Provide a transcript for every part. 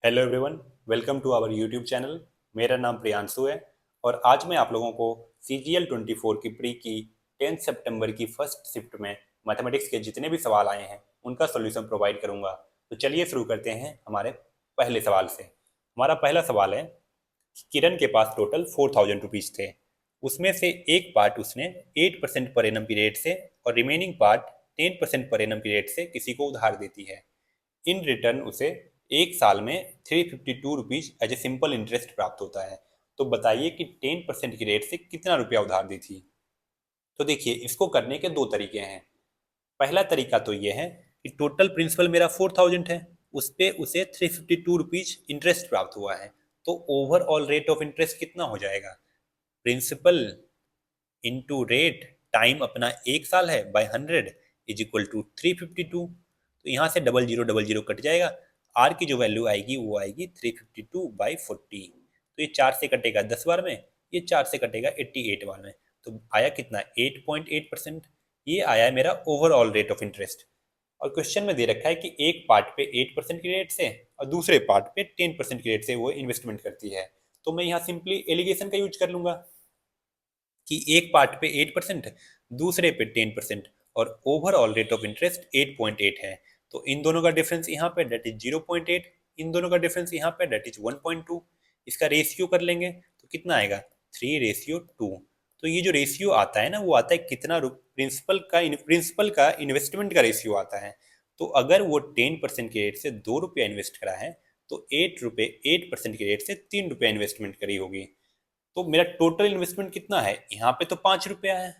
Hello everyone, welcome to our YouTube channel. मेरा नाम प्रियांशु है और आज मैं आप लोगों को CGL 24 की प्री की 10 सितंबर की फर्स्ट शिफ्ट में मैथमेटिक्स के जितने भी सवाल आए हैं उनका सॉल्यूशन प्रोवाइड करूंगा। तो चलिए शुरू करते हैं हमारे पहले सवाल से। हमारा पहला सवाल है कि किरण के पास टोटल 4000 रुपीज़ थे। उसमें से एक पार्ट उसने 8% पर एनम की रेट से और रिमेनिंग पार्ट 10% पर एनम की रेट से किसी को उधार देती है। इन रिटर्न उसे एक साल में 352 rupees as a simple interest प्राप्त होता है। तो बताइए कि 10% की रेट से कितना रुपया उधार दी थी। तो देखिए, इसको करने के दो तरीके हैं। पहला तरीका तो ये है कि टोटल प्रिंसिपल मेरा 4000 है, उस पर उसे 352 रुपीज इंटरेस्ट प्राप्त हुआ है। तो ओवरऑल रेट ऑफ इंटरेस्ट कितना हो जाएगा? प्रिंसिपल इंटू रेट टाइम अपना एक साल है बाय 100 इज इक्वल टू 352। तो यहाँ से डबल जीरो कट जाएगा। आर की जो वैल्यू आएगी वो आएगी 352/40। तो ये 4 से कटेगा 10 बार में, ये 4 से कटेगा 88 बार में। तो आया कितना? 8.8%। ये आया है मेरा ओवरऑल रेट ऑफ इंटरेस्ट। और क्वेश्चन में दे रखा है कि एक पार्ट पे 8% की रेट से और दूसरे पार्ट पे 10% की रेट से वो इन्वेस्टमेंट करती है। तो मैं यहाँ सिंपली एलिगेशन का यूज कर लूंगा कि एक पार्ट पे 8%, दूसरे पे 10% और ओवरऑल रेट ऑफ इंटरेस्ट 8.8 है। तो इन दोनों का डिफरेंस यहाँ पे डेट इज 0.8, इन दोनों का डिफरेंस यहाँ पे डेट इज 1.2। इसका रेशियो कर लेंगे तो कितना आएगा? 3:2। तो ये जो रेशियो आता है ना, वो आता है कितना प्रिंसिपल का इन्वेस्टमेंट का रेशियो आता है। तो अगर वो 10% के रेट से 2 रुपया इन्वेस्ट करा है तो 8% के रेट से 3 रुपया इन्वेस्टमेंट करी होगी। तो मेरा टोटल इन्वेस्टमेंट कितना है? यहाँ पे तो 5 रुपया है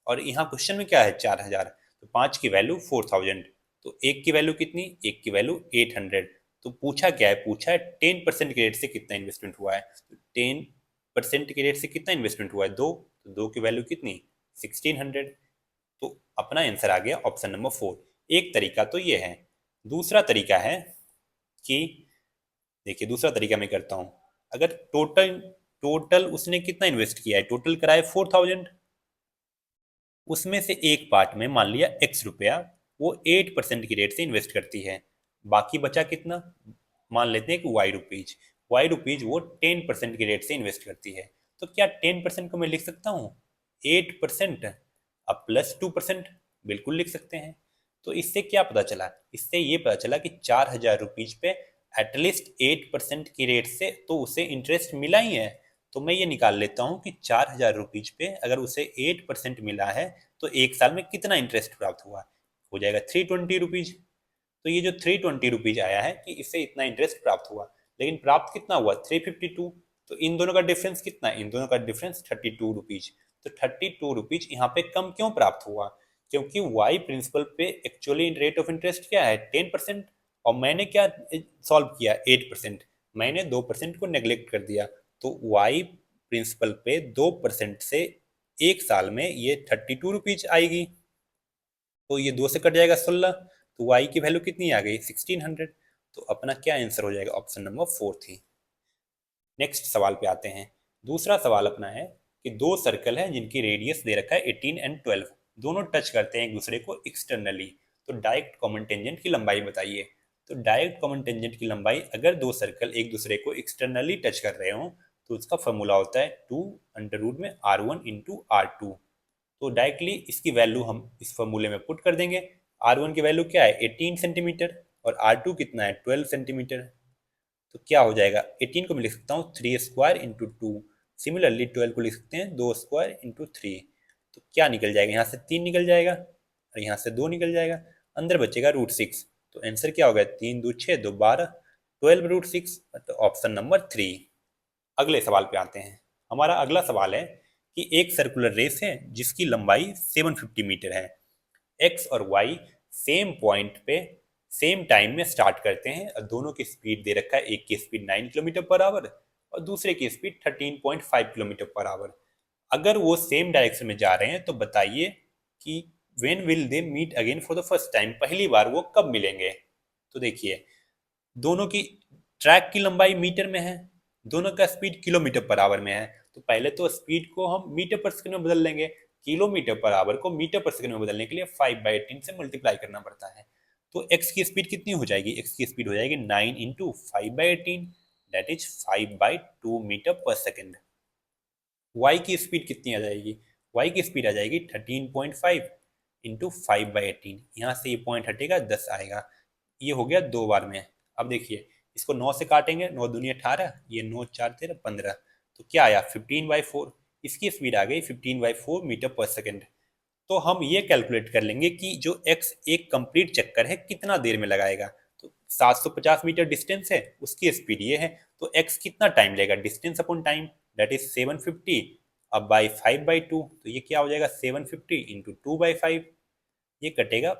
और यहाँ क्वेश्चन में क्या है? 4000। तो 5 की वैल्यू 4000। तो एक की वैल्यू कितनी? एक की वैल्यू 800। तो पूछा क्या है? पूछा है 10% के रेट से कितना इन्वेस्टमेंट हुआ है। तो 10% के रेट से कितना इन्वेस्टमेंट हुआ है? 2। तो 2 की वैल्यू कितनी? 1600। तो अपना आंसर आ गया ऑप्शन नंबर 4। एक तरीका तो ये है। दूसरा तरीका है कि देखिए, दूसरा तरीका मैं करता हूँ। अगर टोटल टोटल उसने कितना इन्वेस्ट किया है? टोटल कराए 4000। उसमें से एक पार्ट में मान लिया x रुपया वो 8% की रेट से इन्वेस्ट करती है। बाकी बचा कितना? मान लेते हैं कि y रुपीज वो 10% की रेट से इन्वेस्ट करती है। तो क्या 10% को मैं लिख सकता हूँ 8% अब प्लस 2%? बिल्कुल लिख सकते हैं। तो इससे क्या पता चला? इससे ये पता चला कि 4000 रुपीज पे एटलीस्ट 8% की रेट से तो उसे इंटरेस्ट मिला ही है। तो मैं ये निकाल लेता हूँ कि 4000 रुपीज पे अगर उसे 8% मिला है तो एक साल में कितना इंटरेस्ट प्राप्त हुआ? हो जाएगा 320 रुपीज। तो ये जो 320 रुपीज आया है कि इससे इतना इंटरेस्ट प्राप्त हुआ। लेकिन प्राप्त कितना हुआ? 352। तो इन दोनों का डिफरेंस कितना? इन दोनों का डिफरेंस 32 रुपीज। तो 32 रुपीज यहाँ पे कम क्यों प्राप्त हुआ? क्योंकि वाई प्रिंसिपल पे एक्चुअली रेट ऑफ इंटरेस्ट क्या है? 10%। और मैंने क्या सॉल्व किया? 8%। मैंने 2% को नेग्लेक्ट कर दिया। तो वाई प्रिंसिपल पे 2% से एक साल में ये 32 रुपीज आएगी। तो ये 2 से कट जाएगा 16। तो वाई की वैल्यू कितनी आ गई? 1600। तो अपना क्या आंसर हो जाएगा? ऑप्शन नंबर 4 थी। नेक्स्ट सवाल पे आते हैं। दूसरा सवाल अपना है कि दो सर्कल हैं जिनकी रेडियस दे रखा है 18 एंड 12। दोनों टच करते हैं एक दूसरे को एक्सटर्नली। तो डायरेक्ट कॉमन टेंजेंट की लंबाई बताइए। तो डायरेक्ट कॉमन टेंजेंट की लंबाई, अगर दो सर्कल एक दूसरे को एक्सटर्नली टच कर रहे हो तो उसका फॉर्मूला होता है 2√R1 × R2। तो डायरेक्टली इसकी वैल्यू हम इस फॉर्मूले में पुट कर देंगे। R1 की वैल्यू क्या है? 18 सेंटीमीटर। और R2 कितना है? 12 सेंटीमीटर। तो क्या हो जाएगा? 18 को मैं लिख सकता हूँ 3² × 2। सिमिलरली 12 को लिख सकते हैं 2² × 3। तो क्या निकल जाएगा? यहाँ से 3 निकल जाएगा और यहाँ से 2 निकल जाएगा। अंदर बचेगा √6। तो आंसर क्या होगा? 3×2 = 6, 2×12, 12√6। तो ऑप्शन नंबर 3। अगले सवाल पे आते हैं। हमारा अगला सवाल है कि एक सर्कुलर रेस है जिसकी लंबाई 750 मीटर है। एक्स और वाई सेम पॉइंट पे सेम टाइम में स्टार्ट करते हैं और दोनों की स्पीड दे रखा है। एक की स्पीड 9 किलोमीटर पर आवर और दूसरे की स्पीड 13.5 किलोमीटर पर आवर। अगर वो सेम डायरेक्शन में जा रहे हैं तो बताइए कि when will they meet again for the first time? पहली बार वो कब मिलेंगे? तो देखिए, दोनों की ट्रैक की लंबाई मीटर में है, दोनों का स्पीड किलोमीटर पर आवर में है। तो पहले तो स्पीड को हम मीटर पर सेकंड में बदल लेंगे। किलोमीटर पर आवर को मीटर पर सेकंड में बदलने के लिए 5/18 से मल्टीप्लाई करना पड़ता है। तो x की स्पीड कितनी हो जाएगी, x की स्पीड हो जाएगी 9 इंटू 5/18, दैट इज 5/2 मीटर पर सेकेंड। y की स्पीड कितनी आ जाएगी, y की स्पीड आ जाएगी 13.5 इंटू 5/18, यहाँ से ये पॉइंट हटेगा 10 आएगा, ये हो गया 2 बार में। अब देखिए इसको 9 से काटेंगे, 9 दूनी 18, ये 9 4 13 15, तो क्या आया 15/4, इसकी स्पीड आ गई 15/4 मीटर पर सेकेंड। तो हम ये कैलकुलेट कर लेंगे कि जो x एक कंप्लीट चक्कर है कितना देर में लगाएगा, तो 750 मीटर डिस्टेंस है, उसकी स्पीड ये है, तो x कितना टाइम लेगा, distance upon time, that is 750, अब बाई 5/2, तो ये क्या हो जाएगा 750 इंटू 2/5, ये कटेगा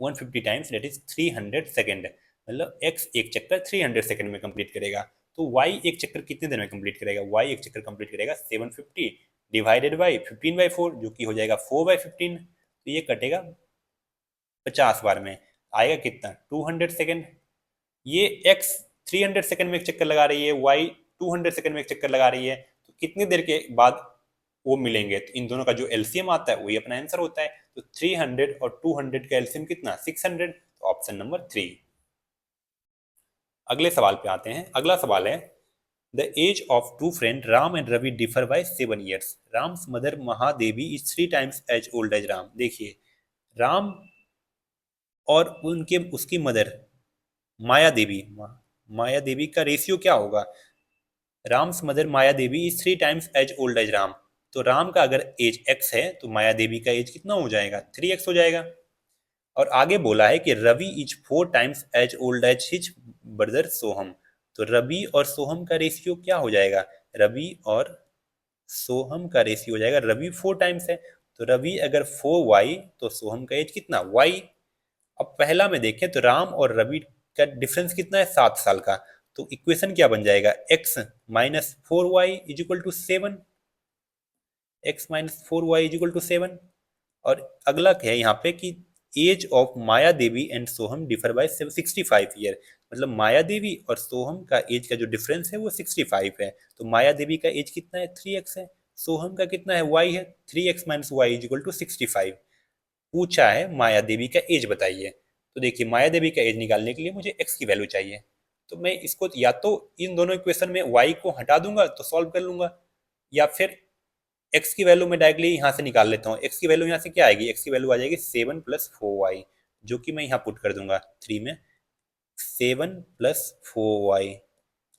150 टाइम्स, दैट इज 300 सेकेंड, मतलब x एक चक्कर 300 सेकेंड में कंप्लीट करेगा। तो y एक चक्कर कितने देर में कंप्लीट करेगा, y एक चक्कर कंप्लीट करेगा 750 डिवाइडेड बाई 15/4, जो कि हो जाएगा 4/15, तो ये कटेगा 50 बार में, आएगा कितना 200 सेकेंड। ये x 300 सेकेंड में एक चक्कर लगा रही है, y 200 सेकेंड में एक चक्कर लगा रही है, तो कितनी देर के बाद वो मिलेंगे, तो इन दोनों का जो एलसीएम आता है वही अपना आंसर होता है। तो 300 और 200 का एलसीएम कितना 600, तो ऑप्शन नंबर 3। अगले सवाल पे आते हैं। अगला सवाल है the age of two friend Ram and Ravi differ by 7 years, Ram's mother Mahadevi is 3 times as old age Ram. देखिए राम और उनके उसकी मदर माया देवी, माया देवी का रेशियो क्या होगा, Ram's mother Maya Devi is 3 times as old age Ram, तो राम का अगर एज x है तो माया देवी का एज कितना हो जाएगा 3x हो जाएगा। और आगे बोला है कि Ravi is 4 times as old as his brother Soham, तो रवि और सोहम का रेशियो क्या हो जाएगा, रवि और सोहम का रेशियो हो जाएगा, रवि 4 टाइम्स है, तो रवि अगर 4y तो सोहम का एज कितना y। अब पहला में देखें तो राम और रवि का डिफरेंस कितना है 7 साल का, तो इक्वेशन क्या बन जाएगा x minus 4y is equal to 7, x minus 4y is equal to 7। और अगला है यहाँ पे कि age of Maya Devi and Soham differ by 65 year, मतलब माया देवी और सोहम का एज का जो डिफरेंस है वो 65 है, तो माया देवी का एज कितना है 3x है, सोहम का कितना है y है, 3x minus y is equal to 65। पूछा है माया देवी का एज बताइए, तो देखिए माया देवी का एज निकालने के लिए मुझे x की वैल्यू चाहिए, तो मैं इसको या तो इन दोनों इक्वेशन में y को हटा दूंगा तो सॉल्व कर लूंगा, या फिर x की वैल्यू मैं डायरेक्टली यहाँ से निकाल लेता हूँ। x की वैल्यू यहाँ से क्या आएगी, x की वैल्यू आ जाएगी 7 प्लस 4y, जो कि मैं यहाँ पुट कर दूंगा 3 में, 7 प्लस 4y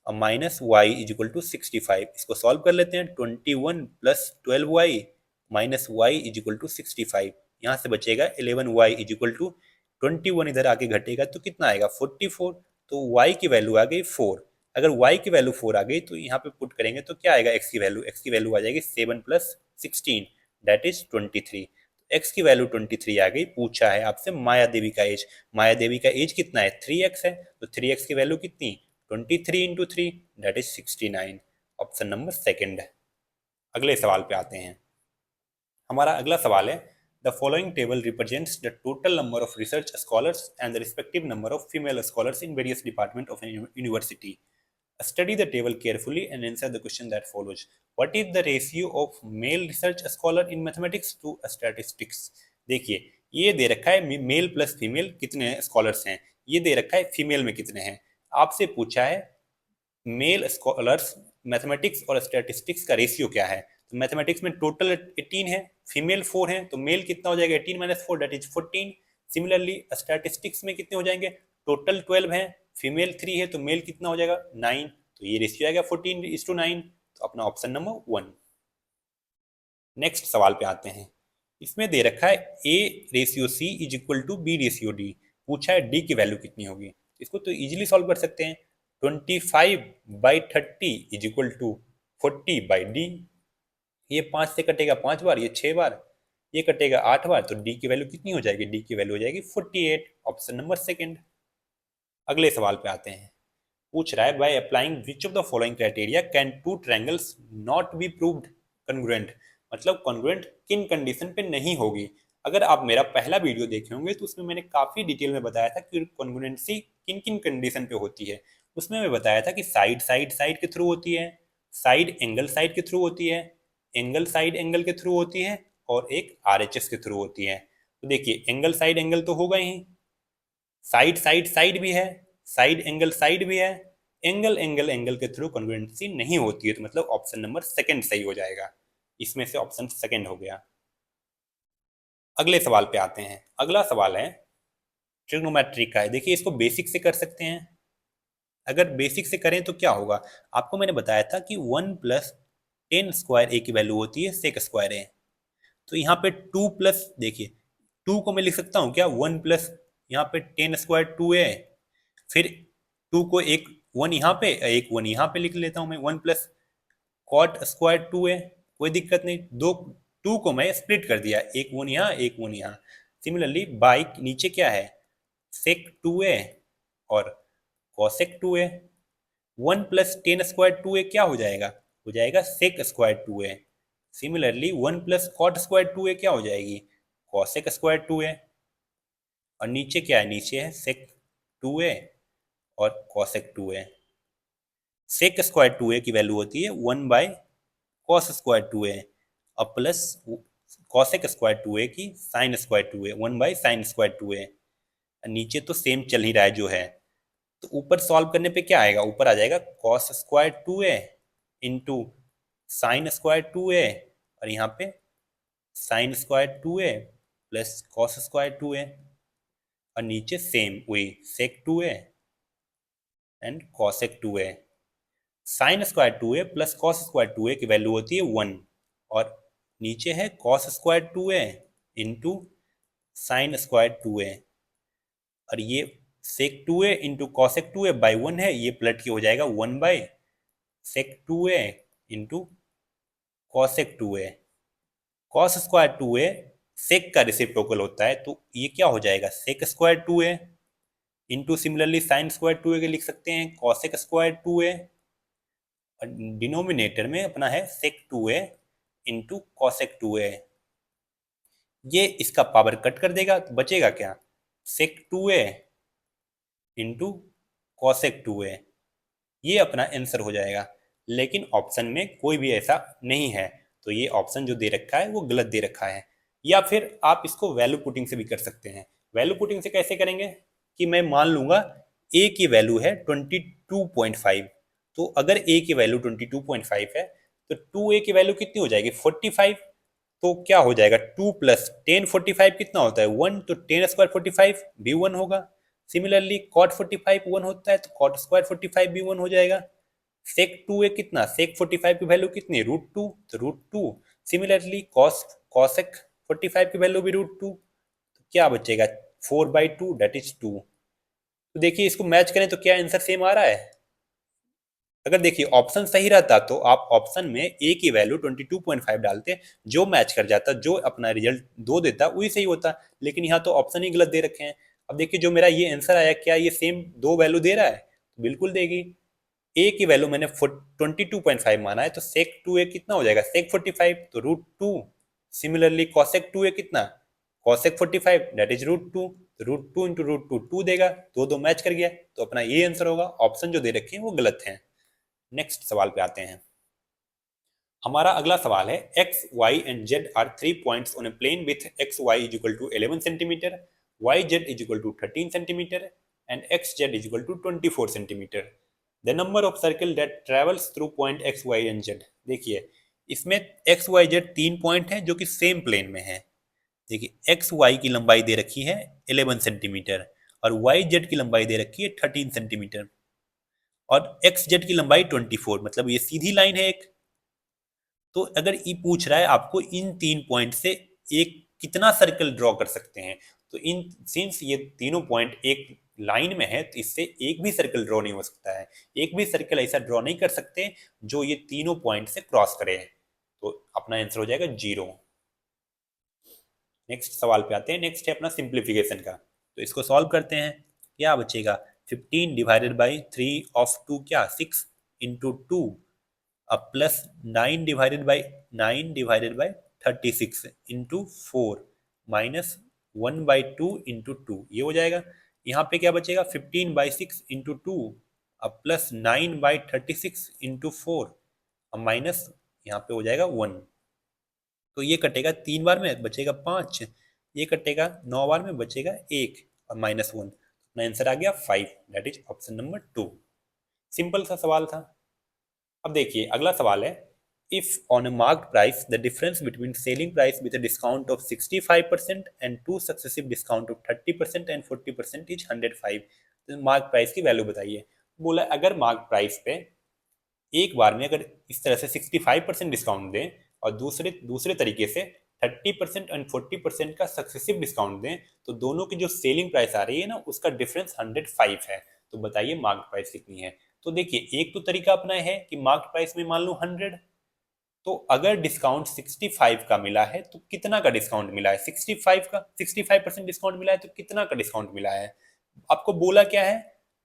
और minus y is equal to 65, इसको सॉल्व कर लेते हैं, 21 plus 12y minus y is equal to 65, यहाँ से बचेगा 11y इज इक्वल टू 21, इधर आके घटेगा तो कितना आएगा 44, तो y की वैल्यू आ गई 4। अगर y की वैल्यू 4 आ गई तो यहाँ पे पुट करेंगे तो क्या आएगा x की वैल्यू, x की वैल्यू आ जाएगी 7 प्लस 16, दैट इज 23, x की वैल्यू 23 आ गई। पूछा है आपसे माया देवी का एज, माया देवी का एज कितना है 3x है, तो 3x की वैल्यू कितनी 23 into 3, that is 69, option number second है। अगले सवाल पे आते हैं। हमारा अगला सवाल है the following table represents the total number of research scholars and the respective number of female scholars in various department of university. Study the table carefully and answer the question that follows. What is the ratio of male research scholar in mathematics to statistics? देखिए ये दे रखा है mail plus female कितने scholars हैं, ये दे रखा है female में कितने हैं। आपसे पूछा है मेल स्कॉलर्स मैथमेटिक्स और स्टैटिस्टिक्स का रेशियो क्या है, तो मैथमेटिक्स में टोटल 18 है, फीमेल 4 है, तो मेल कितना हो जाएगा 18 minus 4 that is 14। Similarly statistics में कितने हो जाएंगे, टोटल 12 है, फीमेल 3 है, तो मेल कितना हो जाएगा 9, तो ये रेशियो आएगा 14:9, तो अपना ऑप्शन नंबर 1। नेक्स्ट सवाल पे आते हैं। इसमें दे रखा है a ratio c is equal to b ratio d, पूछा है d की वैल्यू कितनी होगी, इसको तो इजीली सॉल्व कर सकते हैं, 25/30 इज इक्वल टू 40/d, ये 5 से कटेगा 5 बार, ये 6 बार, ये कटेगा 8 बार, तो d की वैल्यू कितनी हो जाएगी, d की वैल्यू हो जाएगी 48, ऑप्शन नंबर सेकेंड। अगले सवाल पे आते हैं। पूछ रहा है by applying which of the following criteria can two triangles not be proved congruent, मतलब कॉन्ग्रुएंट किन कंडीशन पे नहीं होगी। अगर आप मेरा पहला वीडियो देखे होंगे तो उसमें मैंने काफी डिटेल में बताया था कि कॉन्ग्रुएंसी किन किन कंडीशन पे होती है। उसमें मैं बताया था कि साइड साइड साइड के थ्रू होती है, साइड एंगल साइड के थ्रू होती है, एंगल साइड एंगल के थ्रू होती है, और एक आरएचएस के थ्रू होती है। तो देखिए एंगल साइड एंगल तो होगा ही, साइड साइड साइड भी है, साइड एंगल साइड भी है, एंगल एंगल एंगल के थ्रू कॉन्ग्रुएंसी नहीं होती है, तो मतलब ऑप्शन नंबर सेकंड सही हो जाएगा। इसमें से ऑप्शन सेकंड हो गया। अगले सवाल पे आते हैं। अगला सवाल है ट्रिग्नोमेट्री का है। देखिए इसको बेसिक से कर सकते हैं। अगर बेसिक से करें तो क्या होगा, आपको मैंने बताया था कि 1 + 10² ए की वैल्यू होती है sec² ए। तो यहाँ पे 2 देखिए 2 को मैं लिख सकता हूँ क्या, 1 + यहाँ पे 10² 2a, फिर 2 को एक 1 यहाँ पे एक 1 यहाँ पे लिख लेता हूँ मैं, 1 + cot² 2a, कोई दिक्कत नहीं। दो 2 को मैं स्प्लिट कर दिया, एक 1 यहाँ एक 1 यहाँ। सिमिलरली बाई नीचे क्या है, sec² और cosec²। 1 + 10² 2a क्या हो जाएगा, हो जाएगा sec² 2a। Similarly 1 + cot² 2a क्या हो जाएगी, cosec² 2a। और नीचे क्या है, नीचे है sec² और cosec²। sec² 2a की वैल्यू होती है 1/cos² 2a और प्लस cosec² 2a की sin² 2a, 1/sin² 2a। नीचे तो सेम चल ही रहा है जो है, तो ऊपर सॉल्व करने पे क्या आएगा, ऊपर आ जाएगा cos² 2a into sin² 2a और यहाँ पे sin² 2a plus cos² 2a और नीचे सेम वही sec² and cosec² sin² 2a plus cos² 2a की वैल्यू होती है 1 और नीचे है cos² 2a into sin² 2a और ये sec² इंटू cosec² बाई 1 है, ये पलट के हो जाएगा 1/sec² into cosec²। cos² 2a sec का रेसिप्रोकल होता है, तो ये क्या हो जाएगा sec² 2a into similarly sin² 2a के लिख सकते हैं cosec² 2a और डिनोमिनेटर में अपना है sec² इंटू cosec²। ये इसका पावर कट कर देगा तो बचेगा क्या, sec² इंटू cosec²। ये अपना आंसर हो जाएगा। लेकिन ऑप्शन में कोई भी ऐसा नहीं है, तो ये ऑप्शन जो दे रखा है वो गलत दे रखा है। या फिर आप इसको वैल्यू पुटिंग से भी कर सकते हैं। वैल्यू पुटिंग से कैसे करेंगे कि मैं मान लूंगा ए की वैल्यू है 22.5, तो अगर ए की वैल्यू 22.5 है तो 2a की वैल्यू कितनी हो जाएगी 45। तो क्या हो जाएगा 2 + 10 45 कितना होता है 1, तो 10² 45 भी 1 होगा। सिमिलरली cot 45 1 होता है तो cot² 45 भी 1 हो जाएगा। sec² कितना, sec 45 की वैल्यू कितनी √2, तो √2। सिमिलरली cosec 45 की वैल्यू भी √2, तो क्या बचेगा 4/2 दैट इज 2। तो देखिए इसको मैच करें तो क्या आंसर सेम आ रहा है। अगर देखिए ऑप्शन सही रहता तो आप ऑप्शन में ए की वैल्यू 22.5 डालते, जो मैच कर जाता, जो अपना रिजल्ट 2 देता वही सही होता। लेकिन यहाँ तो ऑप्शन ही गलत दे रखे हैं। अब देखिए जो मेरा ये आंसर आया, क्या ये सेम 2 वैल्यू दे रहा है, तो बिल्कुल देगी। ए की वैल्यू मैंने 22.5 माना है, तो sec² कितना हो जाएगा sec 45, तो √2। सिमिलरली cosec² कितना cosec 45 दैट इज √2, तो √2 इंटू √2 2 देगा, दो दो मैच कर गया, तो अपना ये आंसर होगा। ऑप्शन जो दे रखे हैं वो गलत हैं। नेक्स्ट सवाल पे आते हैं। हमारा अगला सवाल है X Y and Z are 3 points on a plane with X Y is equal to 11 centimetre, Y Z is equal to 13 centimetre and X Z is equal to 24 centimetre. The number of circle that travels through point X Y and Z. देखिए इसमें x Y Z 3 point है जो कि same plane में है। देखिए x Y की लंबाई दे रखी है 11 सेंटीमीटर और वाई जेड की लंबाई दे रखी है 13 सेंटीमीटर और एक्स जेड की लंबाई 24, मतलब ये सीधी लाइन है एक। तो अगर ये पूछ रहा है आपको इन 3 पॉइंट से एक कितना सर्कल ड्रॉ कर सकते हैं, तो इन सिंस ये तीनों पॉइंट एक लाइन में है तो इससे एक भी सर्कल ड्रॉ नहीं हो सकता है। एक भी सर्कल ऐसा ड्रॉ नहीं कर सकते जो ये तीनों पॉइंट से क्रॉस करे, तो अपना आंसर हो जाएगा 0। नेक्स्ट सवाल पे आते हैं। नेक्स्ट है अपना सिंप्लीफिकेशन का, तो इसको सॉल्व करते हैं। क्या बचेगा 15 डिवाइडेड बाई 3 ऑफ 2 क्या 6 इंटू 2 अब plus 9 divided by 36 into 4 minus 1/2 into 2, ये हो जाएगा। यहाँ पे क्या बचेगा 15/6 इंटू 2 अब प्लस 9/36 इंटू 4 अब माइनस यहाँ पे हो जाएगा 1। तो ये कटेगा 3 बार में बचेगा 5, ये कटेगा 9 बार में बचेगा 1 और -1। अपना आंसर आ गया 5, that is option number 2। Simple सा सवाल था। अब देखिए अगला सवाल है, if on a marked price the difference between selling price with a discount of 65% and two successive discount of 30% and 40% is 105, तो मार्क प्राइस की वैल्यू बताइए। बोला अगर मार्क प्राइस पे एक बार में अगर इस तरह से 65% डिस्काउंट दें और दूसरे दूसरे तरीके से 30% एंड 40% का सक्सेसिव डिस्काउंट दें, तो दोनों की जो सेलिंग प्राइस आ रही है ना उसका डिफरेंस 105 है। तो बताइए मार्क प्राइस कितनी है। तो देखिए एक तो तरीका अपना है कि मार्क प्राइस में मान लो 100, तो अगर डिस्काउंट 65 का मिला है तो कितना का डिस्काउंट मिला है, 65 का, 65% डिस्काउंट मिला है तो कितना का डिस्काउंट मिला है। आपको बोला क्या है,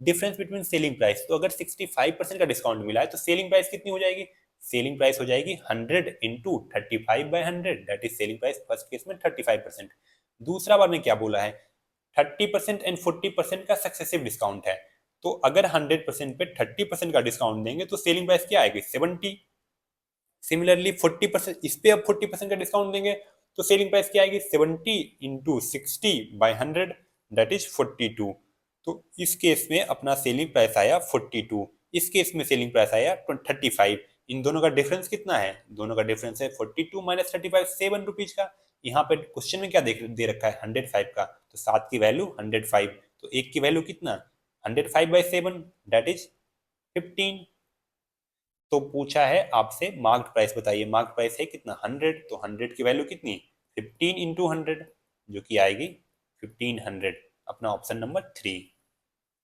डिफरेंस बिटवीन सेलिंग प्राइस, तो अगर 65% का डिस्काउंट मिला है तो सेलिंग प्राइस कितनी हो जाएगी, सेलिंग प्राइस हो जाएगी 100 into 35/100, that is selling price first case में 35%। दूसरा बार में क्या बोला है, 30% एंड 40% का सक्सेसिव डिस्काउंट है, तो अगर 100% पे 30% का डिस्काउंट देंगे तो सेलिंग प्राइस क्या आएगी, 70। सिमिलरली 40%, इस पे अब 40% का डिस्काउंट देंगे तो सेलिंग प्राइस क्या आएगी, 70 इंटू 60/100, दैट इज 42। तो इस केस में अपना सेलिंग प्राइस आया 42, इस केस में सेलिंग प्राइस आया 35। इन दोनों का डिफरेंस कितना है, दोनों का डिफरेंस है 42 माइनस 35, 7 रुपीज का। यहाँ पे क्वेश्चन में क्या दे रखा है, 105 का, तो 7 की वैल्यू 105, तो एक की वैल्यू कितना, 105/7, दैट इज 15। तो पूछा है आपसे मार्क्ड प्राइस बताइए, मार्क्ड प्राइस है कितना 100, तो 100 की वैल्यू कितनी 15 इंटू 100, जो कि आएगी 1500, अपना ऑप्शन नंबर 3।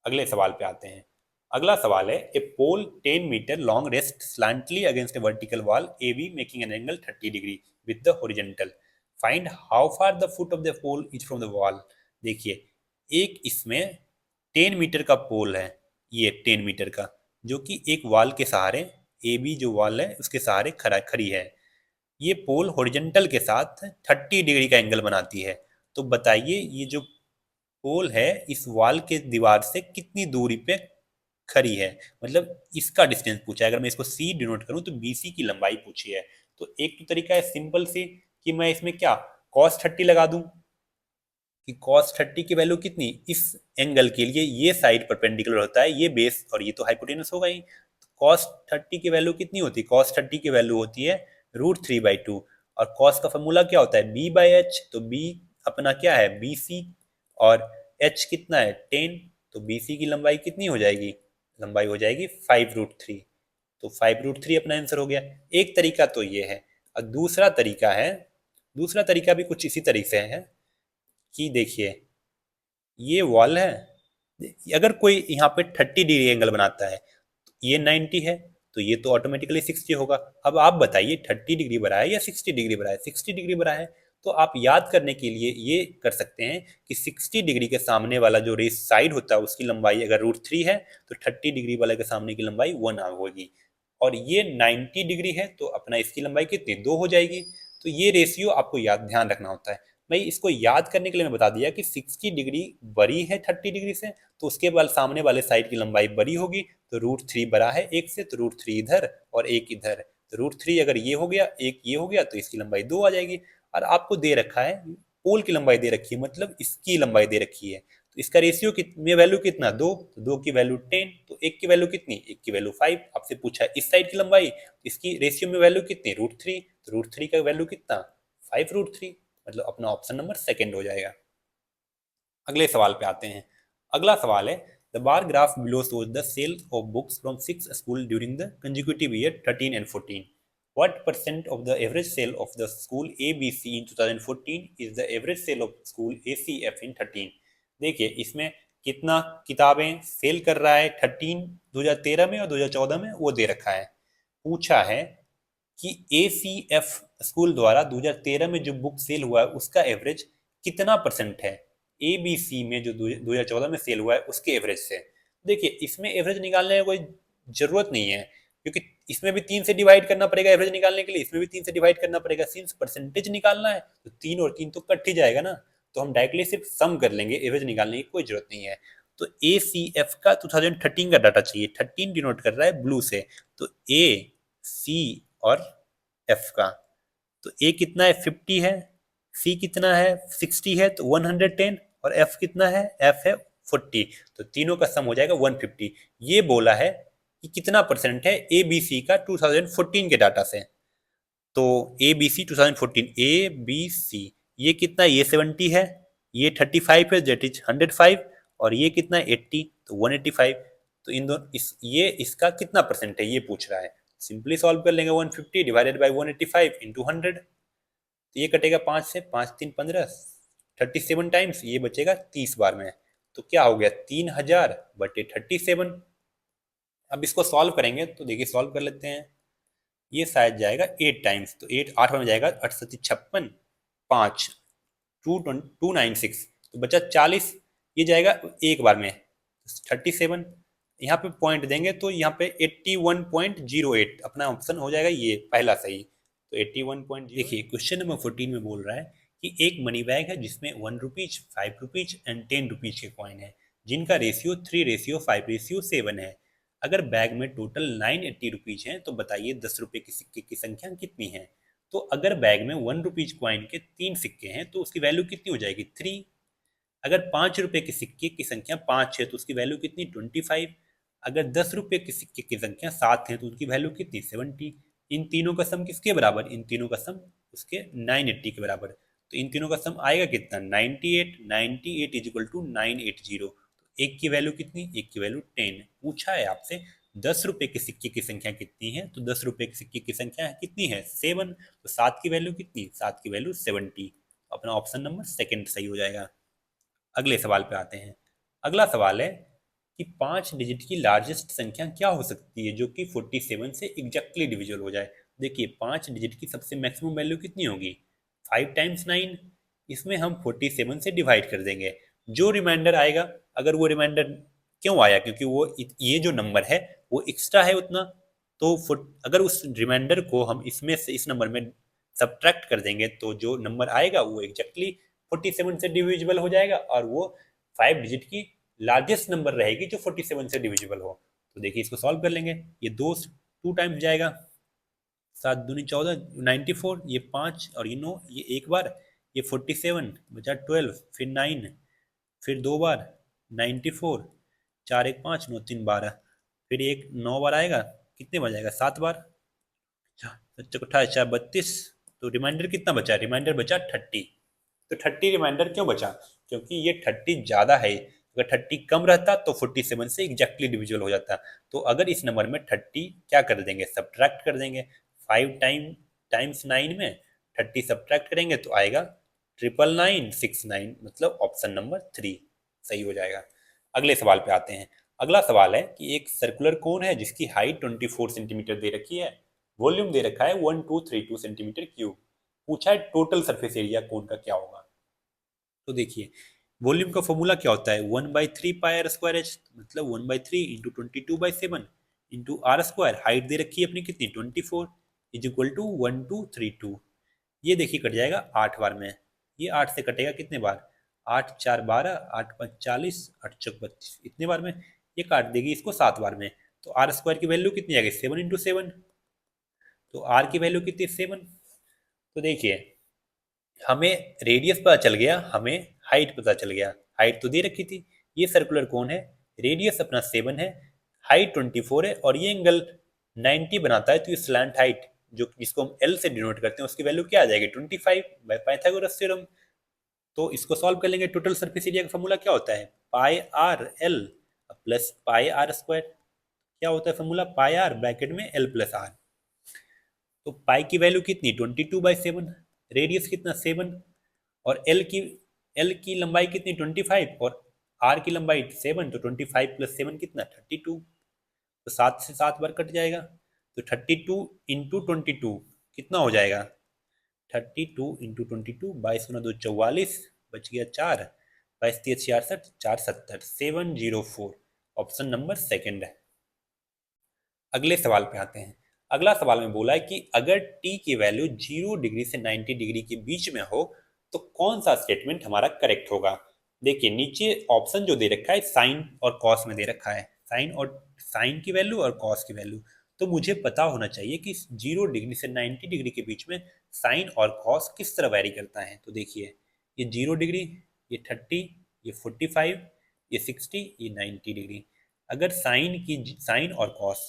अगले सवाल पे आते हैं। अगला सवाल है, a pole 10 metre long rest slantly against a vertical wall A B making an angle 30 degree with the horizontal, find how far the foot of the pole is from the wall. देखिए एक इसमें 10 metre का पोल है, ये 10 metre का, जो कि एक वॉल के सहारे, ए बी जो वॉल है उसके सहारे खड़ी है। ये पोल हॉरिजॉन्टल के साथ 30 डिग्री का एंगल बनाती है। तो बताइए ये जो पोल है इस वॉल के दीवार से कितनी दूरी पे खड़ी है, मतलब इसका डिस्टेंस पूछा है। अगर मैं इसको सी डिनोट करूं तो बीसी की लंबाई पूछी है। तो एक तो तरीका है सिंपल सी कि मैं इसमें क्या cos 30 लगा दूं, कि cos 30 की वैल्यू कितनी, इस एंगल के लिए ये साइड परपेंडिकुलर होता है, ये बेस और ये तो हाइपोटेनस होगा ही। cos 30 की वैल्यू कितनी होती है, cos 30 की वैल्यू होती है √3/2, और cos का फॉर्मूला क्या होता है b/h, तो b अपना क्या है bc, और h कितना है 10, तो bc की लंबाई कितनी हो जाएगी, लंबाई हो जाएगी 5√3, तो 5√3 अपना आंसर हो गया। एक तरीका तो ये है, और दूसरा तरीका है, दूसरा तरीका भी कुछ इसी तरीके से है कि देखिए ये वॉल है, अगर कोई यहाँ पे 30 डिग्री एंगल बनाता है, ये 90 है, तो ये तो ऑटोमेटिकली 60 होगा। अब आप बताइए 30 डिग्री बना है या 60 डिग्री बना है, 60 डिग्री बना है, तो आप याद करने के लिए ये कर सकते हैं कि 60 डिग्री के सामने वाला जो रेस साइड होता है उसकी लंबाई अगर √3 है, तो 30 डिग्री वाले के सामने की लंबाई 1 होगी, और ये 90 डिग्री है तो अपना इसकी लंबाई कितनी 2 हो जाएगी। तो ये रेशियो आपको याद ध्यान रखना होता है। भाई इसको याद करने के लिए मैं बता दिया कि 60 डिग्री बड़ी है 30 डिग्री से, तो उसके बाद सामने वाले साइड की लंबाई बड़ी होगी, तो √3 बड़ा है एक से, तो √3 इधर और एक इधर, तो √3 अगर ये हो गया एक ये हो गया तो इसकी लंबाई 2 आ जाएगी। और आपको दे रखा है पोल की लंबाई दे रखी है, मतलब इसकी लंबाई दे रखी है, तो इसका रेशियो में वैल्यू कितना 2, तो 2 की वैल्यू 10, तो एक की वैल्यू कितनी, एक की वैल्यू 5। आपसे पूछा है इस साइड की लंबाई, तो इसकी रेशियो में वैल्यू कितनी √3, तो √3 का वैल्यू कितना 5√3, मतलब अपना ऑप्शन नंबर सेकंड हो जाएगा। अगले सवाल पे आते हैं। अगला सवाल है, the bar graph below shows the sale of books from 6 school during the consecutive year 13 and 14, what percent of the average sale of the school ABC in 2014 is the average sale of school ACF in 13। देखिए इसमें कितना किताबें cell कर रहा है 2013 में और 2014 में वो दे रखा है। पूछा है कि ACF स्कूल द्वारा 2013 में जो बुक सेल हुआ है उसका एवरेज कितना परसेंट है ABC में जो 2014 में सेल हुआ है उसके एवरेज से। देखिए इसमें एवरेज निकालने की कोई जरूरत नहीं है, क्योंकि इसमें भी 3 से डिवाइड करना पड़ेगा एवरेज निकालने के लिए, इसमें भी 3 से डिवाइड करना पड़ेगा। सिंस परसेंटेज निकालना है तो 3 और 3 तो कट ही जाएगा ना, तो हम डायरेक्टली सिर्फ सम कर लेंगे, एवरेज निकालने की कोई जरूरत नहीं है। तो ACF का 2013 का डाटा चाहिए, 13 डिनोट कर रहा है ब्लू से, तो A C और F का, तो A कितना है 50 है, C कितना है 60 है, तो 110, और F कितना है, F है 40, तो तीनों का सम हो जाएगा 150। ये बोला है कि कितना परसेंट है ए बी सी का 2014 के डाटा से। तो A B C 2014, A B C ये कितना, ये 70 है, ये 35 है दैट इज 105, और ये कितना 80, तो 185। तो इन दोनों ये इसका कितना परसेंट है ये पूछ रहा है। सिंपली सॉल्व कर लेंगे, 150 डिवाइडेड बाई 185 इंटू 100। तो ये कटेगा 5 से, 5 3 15, 37 टाइम्स, ये बचेगा 30 बार में। तो क्या हो गया, 3000 बटे 37। अब इसको सॉल्व करेंगे तो देखिए, सॉल्व कर लेते हैं। ये शायद जाएगा 8 टाइम्स, तो 8 8 बार में जाएगा, 8 7 56, 5 296, तो बचा 40। ये जाएगा एक बार में 37। यहाँ पे पॉइंट देंगे तो यहाँ पे 81.08 अपना ऑप्शन हो जाएगा, ये पहला सही। तो 81 देखिए, क्वेश्चन नंबर 14 में बोल रहा है कि एक मनी बैग है जिसमें 1 रुपीज, 5 रुपीज एंड 10 रुपीज के कॉइन है, जिनका रेशियो 3:5:7 है। अगर बैग में टोटल 980 रुपीज हैं तो बताइए 10 रुपए के सिक्के की संख्या कितनी है। तो अगर बैग में 1 रुपीज कॉइन के 3 सिक्के हैं तो उसकी वैल्यू कितनी हो जाएगी, 3। अगर 5 रुपए के सिक्के की संख्या 5 है तो उसकी वैल्यू कितनी, 25। अगर 10 रुपए के सिक्के की संख्या 7 है तो उसकी वैल्यू कितनी, 70। इन तीनों का सम किसके बराबर, इन तीनों का सम उसके 980 के बराबर। तो इन तीनों का सम आएगा कितना, 98। 98 इज इक्वल टू 980। तो एक की वैल्यू कितनी, एक की वैल्यू 10। पूछा है आपसे 10 रुपए के सिक्के की संख्या कितनी है, तो 10 रुपए के सिक्के की संख्या कितनी है, 7। तो 7 की वैल्यू कितनी, 7 की वैल्यू 70। अपना ऑप्शन नंबर सेकंड सही हो जाएगा। अगले सवाल पे आते हैं। अगला सवाल है कि 5 डिजिट की लार्जेस्ट संख्या क्या हो सकती है जो कि 47 से एग्जैक्टली डिविजिबल हो जाए। देखिए, 5 डिजिट की सबसे मैक्सिमम वैल्यू कितनी होगी, 5 टाइम्स 9। इसमें हम 47 से डिवाइड कर देंगे, जो रिमाइंडर आएगा, अगर वो रिमाइंडर क्यों आया, क्योंकि वो ये जो नंबर है वो एक्स्ट्रा है उतना, तो अगर उस रिमाइंडर को हम इसमें से इस नंबर में सब्ट्रैक्ट कर देंगे तो जो नंबर आएगा वो एग्जैक्टली 47 से डिविजिबल हो जाएगा, और वो 5 डिजिट की लार्जेस्ट नंबर रहेगी जो 47 से डिविजिबल हो। तो देखिए, इसको सॉल्व कर लेंगे। ये 2 टाइम्स जाएगा, 7 दूनी 14, 94, ये 5 और ये 9, ये एक बार, ये 47 बचा 12, फिर 9, फिर 2 बार 94, 4 1 5 9 3 12, फिर एक 9 बार आएगा, कितने बार जाएगा, 7 बार, 28 4 32। तो रिमाइंडर कितना बचा, रिमाइंडर बचा 30। तो 30 रिमाइंडर क्यों बचा, क्योंकि ये 30 ज़्यादा है। अगर 30 कम रहता तो 47 से एग्जैक्टली डिविजिबल हो जाता। तो अगर इस नंबर में 30 क्या कर देंगे, सब्ट्रैक्ट कर देंगे। 5 टाइम्स 9 में 30 सब्ट्रैक्ट करेंगे तो आएगा 99969, मतलब ऑप्शन नंबर 3 सही हो जाएगा। अगले सवाल पे आते हैं। अगला सवाल है कि एक सर्कुलर कोन है जिसकी हाइट 24 सेंटीमीटर दे रखी है, वॉल्यूम दे रखा है 1232 सेंटीमीटर क्यूब। पूछा है टोटल सरफेस एरिया कोन का क्या होगा। तो देखिए, वॉल्यूम का फॉर्मूला क्या होता है, 1/3 पाई r² h, मतलब 1/3 इंटू 22/7 इंटू r²। हाइट दे रखी है अपनी कितनी, 24, इज इक्वल टू 1232। ये देखिए कट जाएगा 8 बार में। ये 8 से कटेगा कितने बार, 8 4 12, 8 5 40, 8 चौक 32, इतने बार में। ये काट देगी इसको 7 बार में। तो r² की वैल्यू कितनी आ गई, 7 इंटू 7। तो r की वैल्यू कितनी, 7। तो देखिए, हमें रेडियस पता चल गया, हमें हाइट पता चल गया। हाइट तो दे रखी थी, ये सर्कुलर कोन है, रेडियस अपना 7 है, हाइट 24 है, और ये एंगल 90 बनाता है। तो ये स्लैंट हाइट जो जिसको हम एल से डिनोट करते हैं उसकी वैल्यू क्या आ जाएगी, 25 बाय पाइथागोरस थ्योरम। तो इसको सॉल्व कर लेंगे। टोटल सरफेस एरिया का फॉर्मूला क्या होता है, pi r l plus pi r square. क्या होता है फॉर्मूला, पाई आर ब्रैकेट में एल प्लस आर। तो पाई की वैल्यू कितनी, 22/7, रेडियस कितना 7, और एल की लंबाई कितनी 25, और आर की लंबाई 7, तो 25 प्लस 7 कितना 32। तो 7 से 7 बार कट जाएगा। तो 32 इंटू 22 कितना हो जाएगा, 32 इंटू 22, 22×2 = 44, बच गया 4, 22×3 = 66, 470, 704, ऑप्शन नंबर सेकंड है। अगले सवाल पे आते हैं। अगला सवाल में बोला है कि अगर t की वैल्यू 0 डिग्री से 90 डिग्री के बीच में हो तो कौन सा स्टेटमेंट हमारा करेक्ट होगा। देखिए, नीचे ऑप्शन जो दे रखा है साइन और कॉस में दे रखा है, साइन की वैल्यू और कॉस की वैल्यू। तो मुझे पता होना चाहिए कि 0 डिग्री से 90 डिग्री के बीच में साइन और कॉस किस तरह वैरी करता है। तो देखिए, ये 0 डिग्री, ये 30, ये 45, ये 60, ये 90 डिग्री। अगर साइन और कॉस,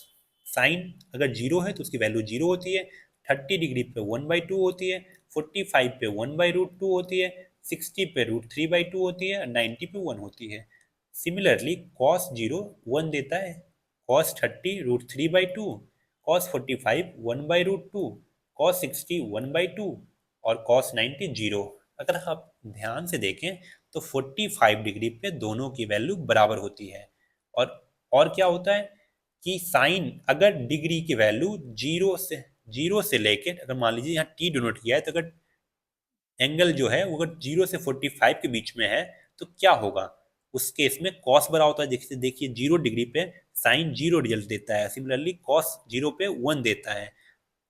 साइन अगर जीरो है तो उसकी वैल्यू जीरो होती है, 30 डिग्री पे 1/2 होती है, 45 पे 1/√2 होती है, 60 पे √3/2 होती है, 90 पे 1 होती है। सिमिलरली कॉस जीरो 1 देता है, कॉस 30 √3/2, कॉस 45 1/√2, कॉस 60 1/2 और कॉस 90 जीरो। अगर आप ध्यान से देखें तो 45 डिग्री पे दोनों की वैल्यू बराबर होती है। और और क्या होता है कि साइन अगर डिग्री की वैल्यू जीरो से लेकर, अगर मान लीजिए यहाँ टी डिनोट किया है, तो अगर एंगल जो है वो अगर 0 से 45 के बीच में है तो क्या होगा, उस केस में कॉस बड़ा होता है। देखिए देखिए 0 डिग्री पे साइन जीरो रिजल्ट देता है, सिमिलरली कॉस जीरो पे 1 देता है,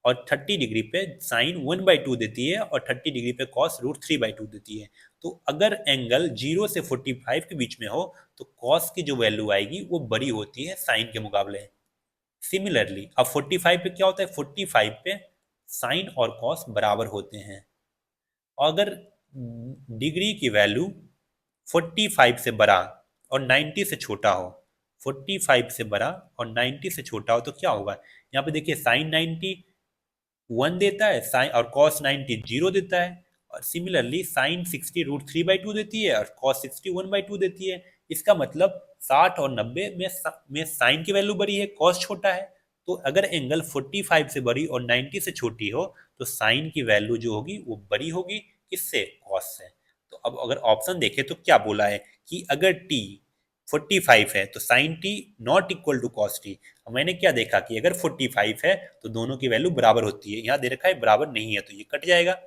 और 30 डिग्री पे साइन 1/2 देती है, और 30 डिग्री पे कॉस √3/2 देती है। तो अगर एंगल 0 से 45 के बीच में हो तो कॉस की जो वैल्यू आएगी वो बड़ी होती है साइन के मुकाबले। सिमिलरली अब 45 पे क्या होता है, 45 पे साइन और कॉस बराबर होते हैं। अगर डिग्री की वैल्यू 45 से बड़ा और 90 से छोटा हो, 45 से बड़ा और 90 से छोटा हो तो क्या होगा, यहाँ पे देखिए साइन 90 1 देता है, साइन और कॉस 90 जीरो देता है, और सिमिलरली साइन 60 √3/2 देती है और कॉस 60 1/2 देती है। इसका मतलब 60 और 90 में साइन की वैल्यू बड़ी है, कॉस छोटा है। तो अगर एंगल 45 से बड़ी और 90 से छोटी हो तो साइन की वैल्यू जो होगी वो बड़ी होगी, किससे, कॉस से। तो अब अगर ऑप्शन देखें तो क्या बोला है कि अगर टी 45 है तो sine t not equal to cos t. मैंने क्या देखा कि अगर 45 है तो दोनों की वैल्यू बराबर होती है, यहाँ दे रखा है बराबर नहीं है तो ये कट जाएगा।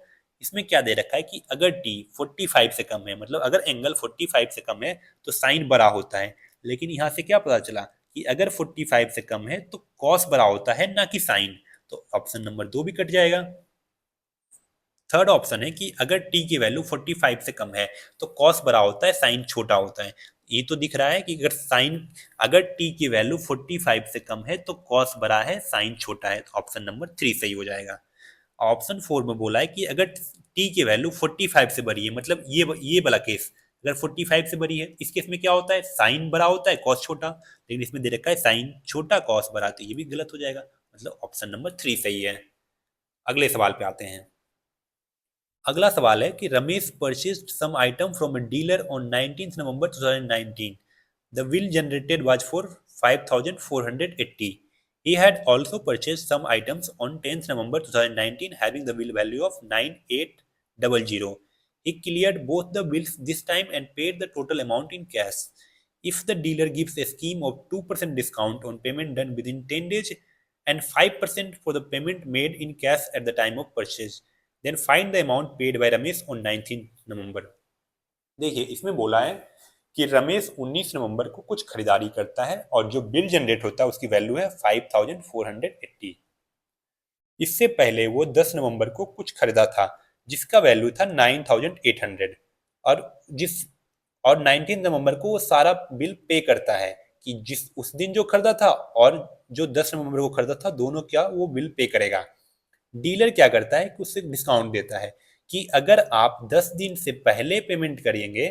इसमें क्या दे रखा है कि अगर टी 45 से कम है, मतलब अगर एंगल 45 से कम है तो साइन बड़ा होता है, लेकिन यहाँ से क्या पता चला कि अगर 45 से कम है तो कॉस बड़ा होता है ना कि साइन। तो ऑप्शन नंबर 2 भी कट जाएगा। थर्ड ऑप्शन है कि अगर टी की वैल्यू 45 से कम है तो कॉस बड़ा होता है, साइन छोटा होता है। ये तो दिख रहा है कि अगर टी की वैल्यू 45 से कम है तो कॉस बड़ा है, साइन छोटा है, तो ऑप्शन नंबर 3 सही हो जाएगा। ऑप्शन 4 में बोला है कि अगर टी की वैल्यू 45 से बड़ी है, मतलब ये वाला केस, अगर 45 से बड़ी है, इस केस में क्या होता है, साइन बड़ा होता है, कॉस छोटा। लेकिन इसमें दे रखा है साइन छोटा कॉस बड़ा, तो ये भी गलत हो जाएगा, मतलब ऑप्शन नंबर 3 सही है। अगले सवाल पे आते हैं। अगला सवाल है कि Ramesh purchased some item from a dealer on 19th November 2019. The bill generated was for 5,480. He had also purchased some items on 10th November 2019 having the bill value of 9800. He cleared both the bills this time and paid the total amount in cash. If the dealer gives a scheme of 2% discount on payment done within 10 days and 5% for the payment made in cash at the time of purchase, then find the amount paid by Ramesh on 19th November. देखिए इसमें बोला है कि रमेश 19 नवंबर को कुछ खरीदारी करता है और जो बिल जनरेट होता है उसकी वैल्यू है 5,480। इससे पहले वो 10 नवंबर को कुछ खरीदा था जिसका वैल्यू था 9,800, और जिस और 19 नवंबर को वो सारा बिल पे करता है कि जिस उस दिन जो खरीदा था और जो 10 नवंबर को खरीदा था दोनों क्या वो बिल पे करेगा। डीलर क्या करता है कि उससे डिस्काउंट देता है कि अगर आप 10 दिन से पहले पेमेंट करेंगे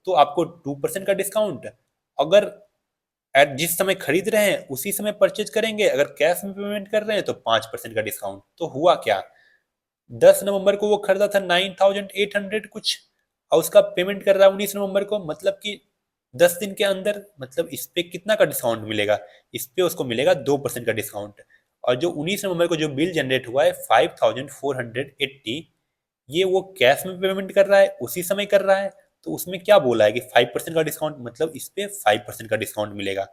तो आपको 2% का डिस्काउंट, अगर एट जिस समय खरीद रहे हैं उसी समय परचेज करेंगे, अगर कैश में पेमेंट कर रहे हैं तो 5% का डिस्काउंट। तो हुआ क्या, 10 नवंबर को वो खरीदा था 9,800 कुछ, और उसका पेमेंट कर रहा है 19 नवंबर को, मतलब कि 10 दिन के अंदर, मतलब इस पे कितना का डिस्काउंट मिलेगा, इस पे उसको मिलेगा 2% का डिस्काउंट। और जो 19 नवंबर को जो बिल जनरेट हुआ है 5,480, ये वो कैश में पेमेंट कर रहा है, उसी समय कर रहा है, तो उसमें क्या बोला है कि 5% का डिस्काउंट, मतलब इस पे 5% का डिस्काउंट मिलेगा।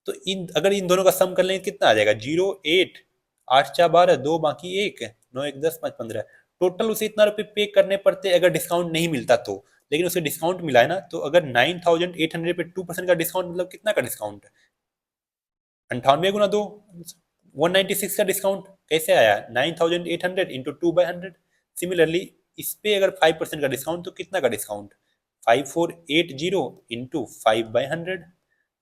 तो अगर इन दोनों का सम कर लेंगे कितना आ जाएगा, 0 8 8 4 12 2 बाकी 1 9 1 10 5 15, टोटल उसे इतना रुपए पे करने पड़ते अगर डिस्काउंट नहीं मिलता तो। लेकिन उसे डिस्काउंट मिला है ना, तो अगर 9,800 पे 2% का डिस्काउंट, मतलब कितना का डिस्काउंट, 98 गुना 2, 196 का डिस्काउंट कैसे आया, 9,800 इंटू 2/100। सिमिलरली इस पे अगर 5% का डिस्काउंट तो कितना का डिस्काउंट, 5,480 इंटू 5/100।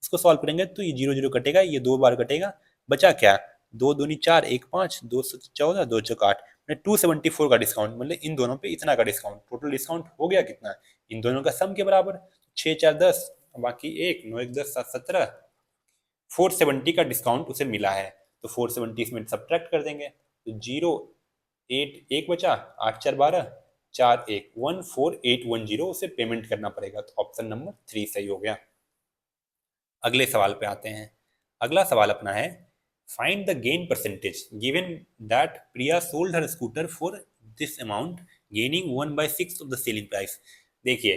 इसको सॉल्व करेंगे तो ये 0 0 कटेगा, ये 2 बार कटेगा, बचा क्या, 2 दूनी 4 1 5 2 14 2 चौक 8, 274 का डिस्काउंट, मतलब इन दोनों पे इतना का डिस्काउंट, टोटल डिस्काउंट हो गया कितना, इन दोनों का सम के बराबर, 6 4 10 बाकी 1, 9 1 10 7 17, 470 का डिस्काउंट उसे मिला है, तो 470 इसमें सब्ट्रैक्ट कर देंगे, तो 0 8 1 बचा, 8 4 12, 4 1 14810 उसे पेमेंट करना पड़ेगा। तो ऑप्शन नंबर 3 सही हो गया। अगले सवाल पे आते हैं। अगला सवाल अपना है, find the gain percentage given that Priya sold her scooter for this amount gaining 1/6 of the selling price. देखिए,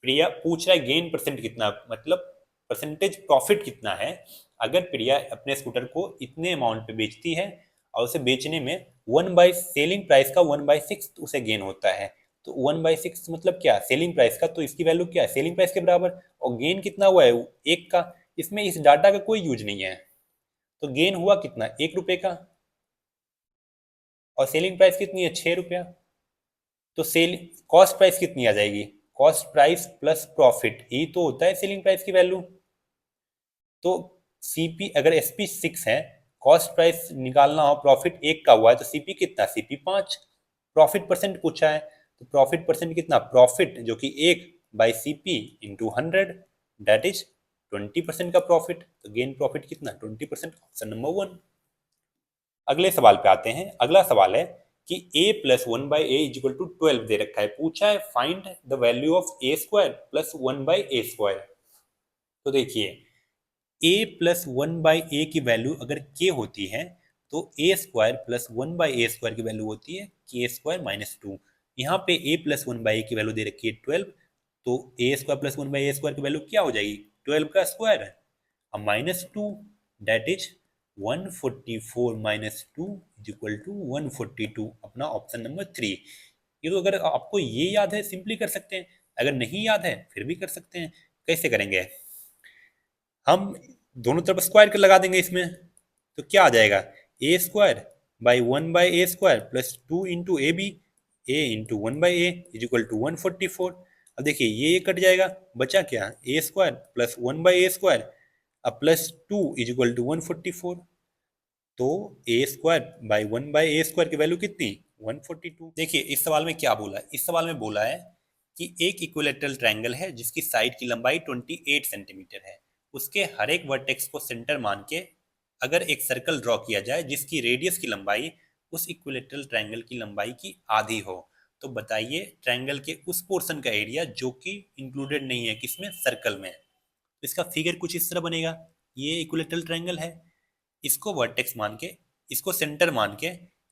प्रिया पूछ रहा है गेन परसेंट कितना, मतलब परसेंटेज प्रॉफिट कितना है अगर प्रिया अपने स्कूटर को इतने अमाउंट पे बेचती है और उसे बेचने में 1/सेलिंग प्राइस का 1/6 उसे गेन होता है। तो 1/6 मतलब क्या, सेलिंग प्राइस का, तो इसकी वैल्यू क्या है, सेलिंग प्राइस के बराबर। और गेन कितना हुआ है, 1 का। इसमें इस डाटा का कोई यूज नहीं है, तो गेन हुआ कितना, 1 रुपए का। और सेलिंग प्राइस कितनी है, 6 रुपया। तो सेल कॉस्ट प्राइस कितनी आ जाएगी, कॉस्ट प्राइस प्लस प्रॉफिट ही तो होता है सेलिंग प्राइस की वैल्यू। तो सीपी अगर एसपी 6 है, कॉस्ट प्राइस निकालना हो, प्रॉफिट 1 का हुआ है, तो सीपी कितना, सीपी 5। प्रॉफिट परसेंट पूछा है, तो प्रॉफिट परसेंट कितना, प्रॉफिट जो कि 1/सीपी इंटू 100, दैट इज 20% का प्रॉफिट। तो गेन प्रॉफिट कितना, 20%, ऑप्शन नंबर 1। अगले सवाल पे आते हैं। अगला सवाल है कि a प्लस 1/a = 12 दे रखा है, पूछा है find the value of a² plus 1/a²। तो देखिए, a प्लस 1/a की वैल्यू अगर k होती है, तो a² प्लस 1/a² की वैल्यू होती है k² - 2। यहाँ पे a प्लस 1/a की वैल्यू दे रखी है 12, तो a² प्लस 1/a² की वैल्यू क्या हो जाएगी, 12 का स्क्वायर। अब -2, दैट इज 144 -2 = 142, अपना ऑप्शन नंबर 3। ये तो अगर आपको ये याद है सिंपली कर सकते हैं, अगर नहीं याद है फिर भी कर सकते हैं। कैसे करेंगे, हम दोनों तरफ स्क्वायर कर लगा देंगे इसमें, तो क्या आ जाएगा, a² / 1/a² plus 2 into a b, a into 1/a = 144। अब देखिए ये कट जाएगा, बचा क्या, a² प्लस 1/a² अब प्लस 2 = 144। तो a² / 1/a² की वैल्यू कितनी, 142। देखिए इस सवाल में क्या बोला है, इस सवाल में बोला है कि एक इक्विलेटरल ट्रायंगल है जिसकी साइड की लंबाई 28 सेंटीमीटर है, उसके हर एक वर्टेक्स को सेंटर मान के अगर एक सर्कल ड्रॉ किया जाए जिसकी रेडियस की लंबाई उस इक्विलेटरल ट्रायंगल की लंबाई की आधी हो, तो बताइए ट्रायंगल के उस पोर्शन का एरिया जो कि इंक्लूडेड नहीं है किसमें, सर्कल में। तो इसका फिगर कुछ इस तरह बनेगा, ये इक्विलेटरल ट्रायंगल है, इसको वर्टेक्स मान के, इसको सेंटर मान के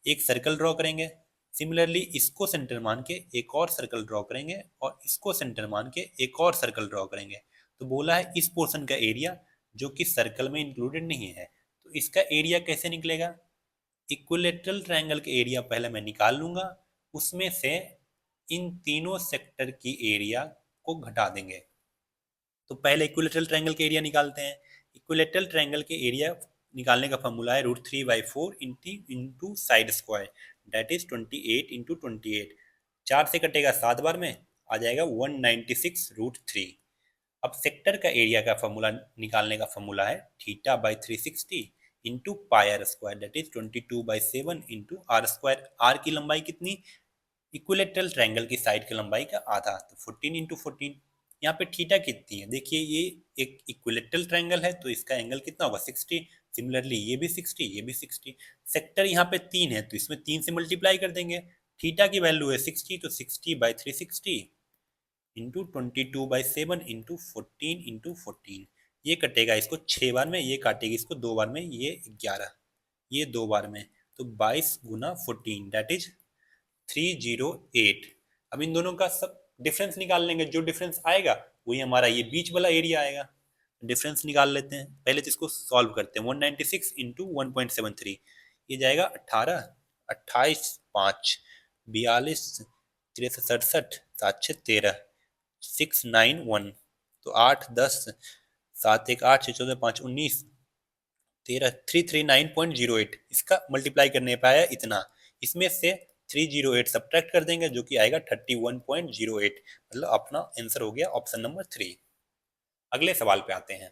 एक सर्कल ड्रॉ करेंगे। सिमिलरली इसको सेंटर मान के एक और सर्कल ड्रॉ करेंगे और इसको सेंटर मान के एक और सर्कल ड्रॉ करेंगे। तो बोला है इस पोर्शन का एरिया जो कि सर्कल में इंक्लूडेड नहीं है, तो इसका एरिया कैसे निकलेगा, इक्विलेटरल ट्रायंगल के एरिया पहले मैं निकाल लूंगा, उसमें से इन तीनों सेक्टर की एरिया को घटा देंगे। तो पहले इक्विलेटरल ट्रायंगल के एरिया निकालते हैं। इक्विलेटरल ट्रायंगल के एरिया निकालने का फॉर्मूला है √3/4 into side square, that is 28 into 28। 4 से कटेगा 7 बार में, आ जाएगा 196√3। अब सेक्टर का एरिया का फॉर्मूला निकालने का फॉर्मूला है θ/360 into πr² that is 22/7 into r²। r की लंबाई कितनी, इक्विलेटरल ट्रायंगल की साइड की लंबाई का आधा, तो 14 इंटू 14। यहाँ पे थीटा कितनी है, देखिए ये एक इक्विलेटरल ट्रायंगल है तो इसका एंगल कितना होगा, 60। सिमिलरली ये भी 60, ये भी 60। सेक्टर यहाँ पे 3 है तो इसमें 3 से मल्टीप्लाई कर देंगे। थीटा की वैल्यू है 60, तो 60/360 इंटू 22/7 इंटू 14 इंटू 14। ये कटेगा इसको 6 बार में, ये काटेगी इसको 2 बार में, ये 11, ये 2 बार में, तो 22 गुना 14 दैट इज 308। अब इन दोनों का सब डिफरेंस निकाल लेंगे, जो डिफरेंस आएगा वही हमारा ये बीच वाला एरिया आएगा। डिफरेंस निकाल लेते हैं, पहले तो इसको सॉल्व करते हैं। 196 इंटू 1.73, ये जाएगा 18, 28 5 42 3 67 7 6 13 691, तो 8 10 7 1 8 6 14 5 19 13 339.08, इसका मल्टीप्लाई करने पे आया इतना, इसमें से 308 सब्ट्रैक्ट कर देंगे जो कि आएगा 31.08, मतलब अपना आंसर हो गया ऑप्शन नंबर 3। अगले सवाल पे आते हैं।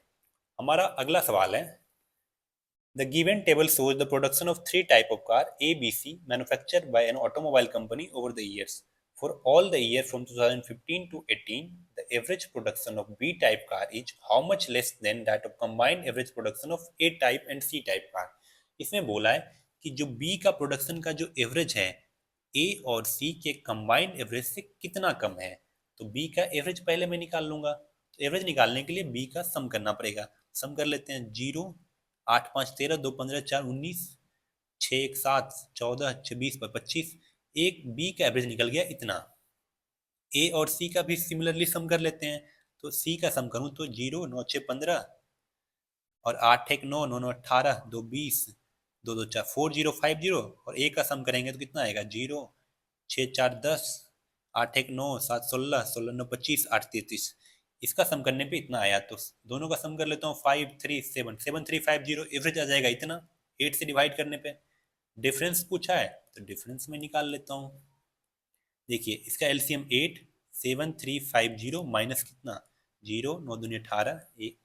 हमारा अगला सवाल है, the given table shows the production of 3 type of car A, B, C manufactured by an automobile company over the years. For all the year from 2015 to 18, the average production of B type car is how much less than that of combined average production of A type and C type car. इसमें बोला है कि जो B का production का जो average है A और C के कंबाइंड एवरेज से कितना कम है। तो B का एवरेज पहले मैं निकाल लूंगा। तो एवरेज निकालने के लिए B का सम करना पड़ेगा। सम कर लेते हैं। 0, 8 5 13, 2 15 4 19, 6 1 7 14, 26 पर 25, एक B का एवरेज निकल गया इतना। ए और सी का भी सिमिलरली सम कर लेते हैं। तो सी का सम करूं तो 0 9 6 15 और 8 1 9 9 9 18, 2 20, 2 2 4 4050 और ए का सम करेंगे तो कितना आएगा 0 6 4 10, 8 1 9 7 16, 16 9 25, 8 33। इसका सम करने पे इतना आया। तो दोनों का सम कर लेता हूँ। 5 3 7 7 3 5 0 एवरेज आ जाएगा इतना 8 से डिवाइड करने पे। डिफरेंस पूछा है तो डिफरेंस में निकाल लेता हूँ। देखिए इसका एलसीएम 8 7 3 5 0 माइनस कितना 0 9 दूनी 18, 1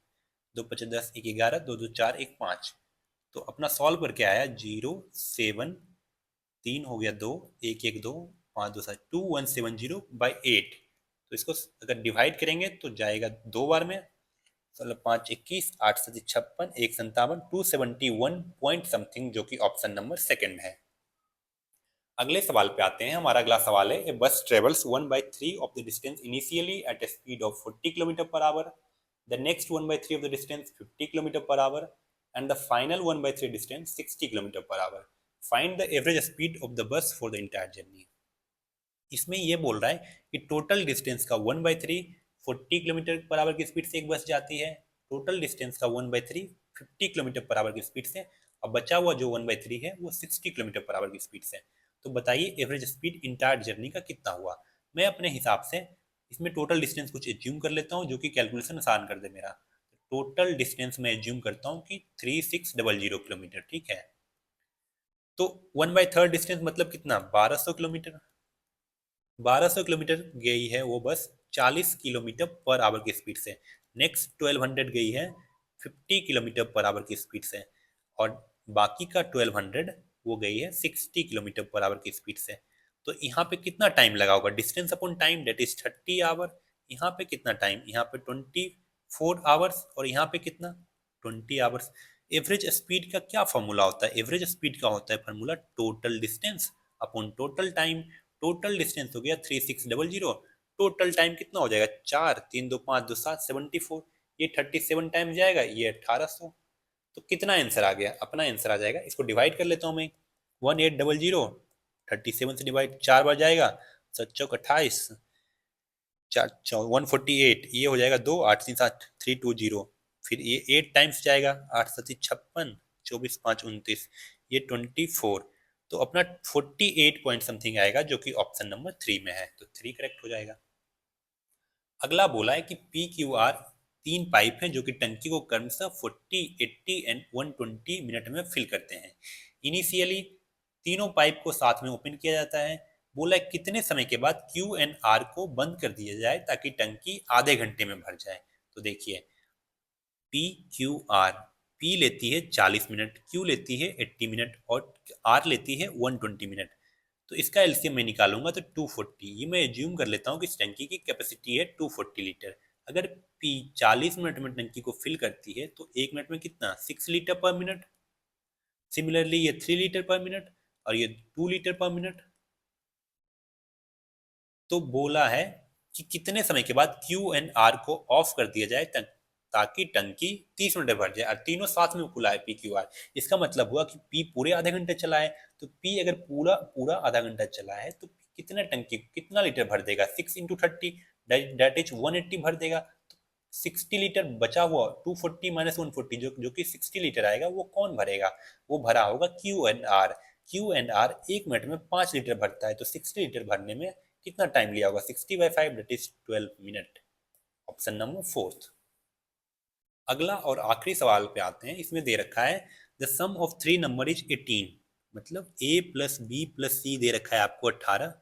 2 5 10, 1 11, 2 2 4 1 5। तो अपना सॉल्व करके आया 0 7 3 हो गया 2 1 1 2 5 2 7 2170 बाई 8। तो इसको अगर डिवाइड करेंगे तो जाएगा दो बार में। मतलब 5 21, 8 7 56, 1 57, 271 पॉइंट समथिंग, जो कि ऑप्शन नंबर सेकंड है। अगले सवाल पे आते हैं। हमारा अगला सवाल है, ए बस travels 1/3 of the distance initially at A speed of 40 kilometre per hour, the next 1/3 of the distance 50 kilometre per hour and the final 1/3 distance 60 kilometre per hour. Find the average speed of the bus for the entire journey. इसमें ये बोल रहा है कि total distance का 1/3 40 kilometre per hour की speed से एक बस जाती है, टोटल डिस्टेंस का 1/3 50 किलोमीटर पर आवर की स्पीड से, और बचा हुआ जो 1/3 है वो 60 किलोमीटर पर आवर की स्पीड से। तो बताइए एवरेज स्पीड इंटायर जर्नी का कितना हुआ। मैं अपने हिसाब से इसमें टोटल डिस्टेंस कुछ एज्यूम कर लेता हूँ जो कि कैलकुलेशन आसान कर दे मेरा। टोटल डिस्टेंस में एज्यूम करता हूँ कि 3600 किलोमीटर, ठीक है। तो 1/3 डिस्टेंस मतलब कितना 1200 किलोमीटर। 1200 किलोमीटर गई है वो बस 40 किलोमीटर पर आवर की स्पीड से। नेक्स्ट 1200 गई है 50 किलोमीटर पर आवर की स्पीड से, और बाकी का 1200 वो गई है 60 किलोमीटर पर आवर की स्पीड से। तो यहाँ पे कितना टाइम लगा होगा, distance upon time that is 30 hour. यहाँ पे कितना टाइम, यहाँ पे 24 आवर्स, और यहाँ पे कितना 20 आवर्स। एवरेज स्पीड का क्या फॉर्मूला होता है, एवरेज स्पीड का होता है formula total distance upon total time. Total distance हो गया 3600, टोटल टाइम कितना हो जाएगा 4 3 2 5 2 7 74, ये 37 टाइम जाएगा, ये 1800। तो कितना आंसर आ गया, अपना आंसर आ जाएगा। इसको डिवाइड कर लेता हूँ मैं। 1800 37 से डिवाइड 4 बार जाएगा, 7 चौक 28, 148, ये हो जाएगा 2 8 3 7 320। फिर ये 8 टाइम्स जाएगा, 8 7 56, 24 5 29, ये 24। तो अपना 48 पॉइंट समथिंग आएगा, जो कि ऑप्शन नंबर 3 में है। तो 3 करेक्ट हो जाएगा। अगला बोला है कि पी क्यू आर तीन पाइप हैं जो कि टंकी को क्रमशः 40 80 एंड 120 मिनट में फिल करते हैं। इनिशियली तीनों पाइप को साथ में ओपन किया जाता है। बोला है कितने समय के बाद क्यू एंड आर को बंद कर दिया जाए ताकि टंकी आधे घंटे में भर जाए। तो देखिए पी क्यू आर, पी लेती है 40 मिनट, क्यू लेती है 80 मिनट और आर लेती है 120 मिनट। तो इसका एलसीएम मैं निकालूंगा तो 240। ये मैं एज्यूम कर लेता हूँ कि इस टंकी की कैपेसिटी है 240 लीटर। अगर पी 40 मिनट में टंकी को फिल करती है तो 1 मिनट में कितना 6 लीटर पर मिनट। सिमिलरली ये 3 लीटर पर मिनट और ये 2 लीटर पर मिनट। तो बोला है कि कितने समय के बाद क्यू एंड आर को ऑफ कर दिया जाए ताकि टंकी 30 मिनट में भर जाए, और तीनों साथ में खुला है पी क्यू आर। इसका मतलब हुआ कि पी पूरे आधे घंटे चला है। तो पी अगर पूरा पूरा आधा घंटा चला है तो कितना टंकी कितना लीटर भर देगा, 6 इंटू 30 दैट इज 180 भर देगा। तो 60 लीटर बचा हुआ 240 माइनस 140 जो कि 60 लीटर आएगा, वो कौन भरेगा, वो भरा होगा Q and R. Q and R 1 minute में 5 लीटर भरता है, तो 60 लीटर भरने में कितना टाइम लिया होगा 60/5 that is 12 minute. Option number 4। अगला और आखिरी सवाल पे आते हैं। इसमें दे रखा है the sum of three number is 18, मतलब a plus B plus C दे रखा है आपको 18,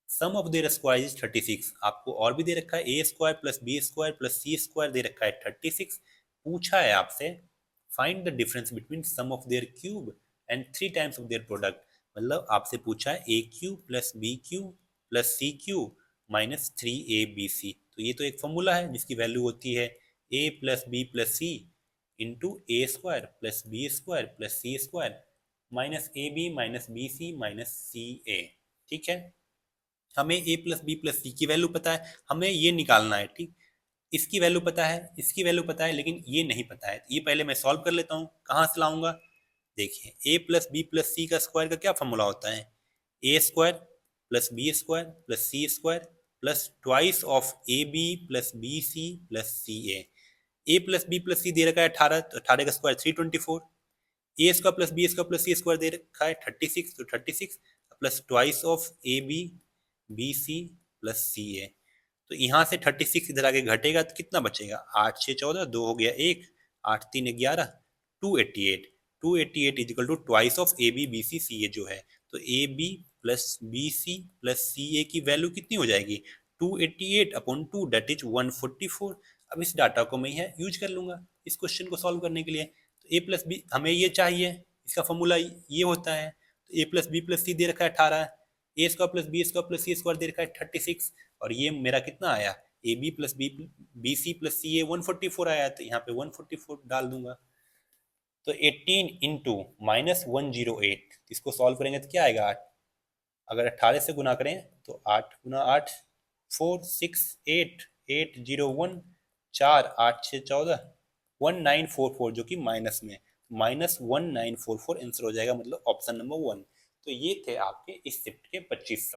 sum of their square is 36। आपको और भी दे रखा है a square plus B square plus C square दे रखा है 36। पूछा है आपसे find the difference between sum of their cube and 3 times of their product. मतलब आपसे पूछा है a cube plus B cube plus c cube minus 3ABC। तो ये तो एक फॉर्मूला है जिसकी वैल्यू होती है a plus B plus C into A square plus B square plus C square minus A B minus B C minus C A. ठीक है, हमें a plus B plus C की वैल्यू पता है, हमें ये निकालना है। ठीक, इसकी वैल्यू पता है, इसकी वैल्यू पता है, लेकिन ये नहीं पता है। ये पहले मैं सॉल्व कर लेता हूँ। कहाँ से लाऊंगा? देखिए, a plus B plus C का स्क्वायर का क्या फॉर्मूला होता है? A square plus B square plus C square plus twice of A B plus B C plus C A plus B plus C दे रखा है 18, तो 18 का square 324। A square plus B square plus C square दे रखा है 36, तो 36 plus twice of A B B C plus C ए। तो यहाँ से 36 इधर आगे घटेगा तो कितना बचेगा? 8 6 14, 2 हो गया 1, 8 3 11, 288। 288 is equal to twice of A B B C C A जो है। तो A B plus B C plus C A की वैल्यू कितनी हो जाएगी? 288 अपॉन 2 डेट इज 144। अब इस डाटा को मैं यहाँ यूज कर लूंगा इस क्वेश्चन को सॉल्व करने के लिए। तो ए प्लस बी हमें ये चाहिए, इसका फॉर्मूला ये होता है। तो A plus B plus C दे रखा है 18, A square plus B square plus C square दे रखा है 36, और ये मेरा कितना आया? A B plus B C plus C A 144 आया। तो यहाँ पे 144 डाल दूंगा। तो 18 इंटू माइनस 108, इसको सॉल्व करेंगे तो क्या आएगा? 8। अगर 18 से गुना करें तो 8 गुना 8 4 6 8 8 0 1 4 8 6 14 1944, जो कि माइनस में माइनस 1944 आंसर हो जाएगा, मतलब ऑप्शन नंबर 1। तो ये थे आपके इस शिफ्ट के 25